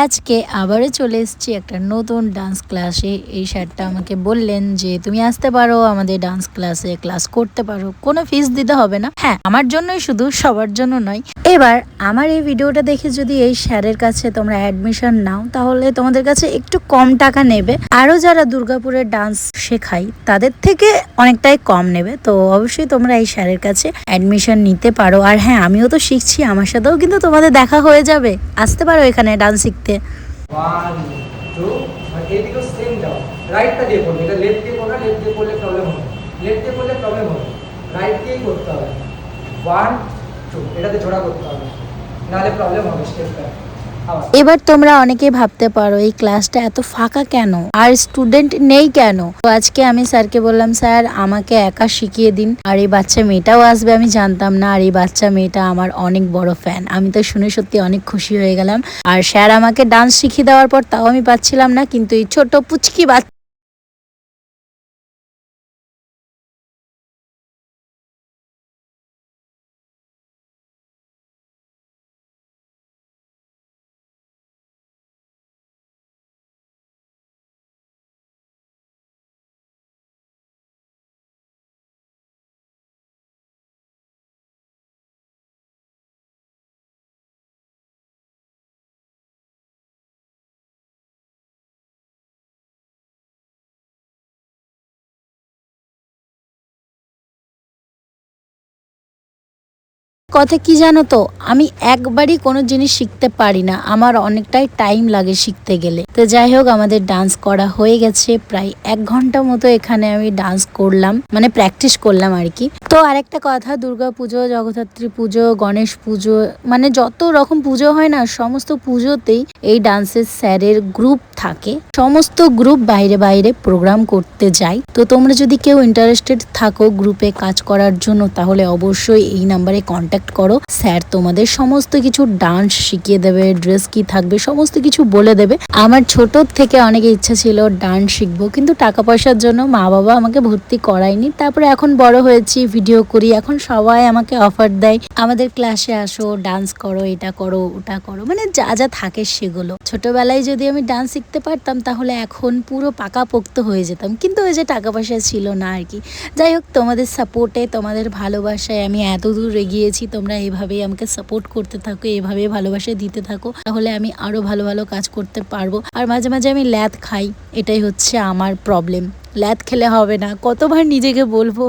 আজকে আবারও চলে এসেছি একটা নতুন ডান্স ক্লাসে। এই স্যারটা আমাকে বললেন যে তুমি আসতে পারো আমাদের ডান্স ক্লাসে, ক্লাস করতে পারো, কোনো ফিস দিতে হবে না। হ্যাঁ, আমার জন্যই শুধু, সবার জন্য নয়। এবার আমার এই ভিডিওটা দেখে যদি এই স্যারের কাছে তোমরা অ্যাডমিশন নাও তাহলে তোমাদের কাছে একটু কম টাকা নেবে, আরও যারা দুর্গাপুরের ডান্স শেখাই তাদের থেকে অনেকটাই কম নেবে। তো অবশ্যই তোমরা এই স্যারের কাছে অ্যাডমিশন নিতে পারো। আর হ্যাঁ, আমিও তো শিখছি, আমার সাথেও কিন্তু তোমাদের দেখা হয়ে যাবে। আসতে পারো এখানে ডান্স শিখতে। 1 2 আর এইদিকেও সেম যাও, রাইটটা দিয়ে করবে, এটা লেফট দিয়ে করো, লেফট দিয়ে করলে প্রবলেম হবে, লেফট দিয়ে করলে প্রবলেম হবে, রাইট দিয়েই করতে হবে। 1 2 এটাতে জোড়া করতে হবে, নাহলে প্রবলেম হবে স্টেপটা। এবার তোমরা অনেকেই ভাবতে পারো এই ক্লাসটা এত ফাঁকা কেন, আর স্টুডেন্ট নেই কেন। তো আজকে আমি স্যারকে বললাম, স্যার আমাকে একা শিখিয়ে দিন, আর এই বাচ্চা মেয়েটাও আসবে আমি জানতাম না, আর এই বাচ্চা মেয়েটা আমার অনেক বড় ফ্যান। আমি তো শুনে সত্যি অনেক খুশি হয়ে গেলাম। আর স্যার আমাকে ডান্স শিখিয়ে দেওয়ার পর তাও আমি পাচ্ছিলাম না, কিন্তু এই ছোট পুচকি বাচ্চা কথা কি জানো তো, আমি একবারই কোনো জিনিস শিখতে পারি না, আমার অনেকটাই টাইম লাগে শিখতে গেলে। তো যাই হোক, আমাদের ডান্স করা হয়ে গেছে, প্রায় 1 ঘন্টা মতো এখানে আমি ডান্স করলাম, মানে প্র্যাকটিস করলাম আর কি। তো আরেকটা কথা, দুর্গা পুজো, জগদ্ধাত্রী পুজো, গণেশ পুজো, মানে যত রকম পুজো হয় না, সমস্ত পুজোতেই এই ডান্সের স্যারের গ্রুপ থাকে। সমস্ত গ্রুপ বাইরে বাইরে প্রোগ্রাম করতে যায়। তো তোমরা যদি কেউ ইন্টারেস্টেড থাকো গ্রুপে কাজ করার জন্য, তাহলে অবশ্যই এই নাম্বারে কন্ট্যাক্ট করো। স্যার তোমাদের সমস্ত কিছু ডান্স শিখিয়ে দেবে, ড্রেস কি থাকবে সমস্ত কিছু বলে দেবে। আমার ছোট থেকে অনেক ইচ্ছা ছিল ডান্স শিখবো, কিন্তু টাকা পয়সার জন্য মা বাবা আমাকে ভর্তি করায়নি। তারপরে এখন বড় হয়েছি, ভিডিও করি, এখন সবাই আমাকে অফার দেয় আমাদের ক্লাসে আসো, ডান্স করো, এটা করো, ওটা করো, মানে যা যা থাকে সেগুলো। ছোটবেলায় যদি আমি ডান্স শিখতে পারতাম তাহলে এখন পুরো পাকাপোক্ত হয়ে যেতাম, কিন্তু ওই যে টাকা পয়সা ছিল না আর কি। যাই হোক, তোমাদের সাপোর্টে, তোমাদের ভালোবাসায় আমি এত দূর এগিয়েছি। তোমরা এভাবেই আমাকে সাপোর্ট করতে থাকো, এভাবেই ভালোবাসা দিতে থাকো, তাহলে আমি আরো ভালো ভালো কাজ করতে পারবো। আর মাঝে মাঝে আমি ল্যাদ খাই, এটাই হচ্ছে আমার প্রবলেম। ল্যাদ খেলে হবে না, কতবার নিজেকে বলবো।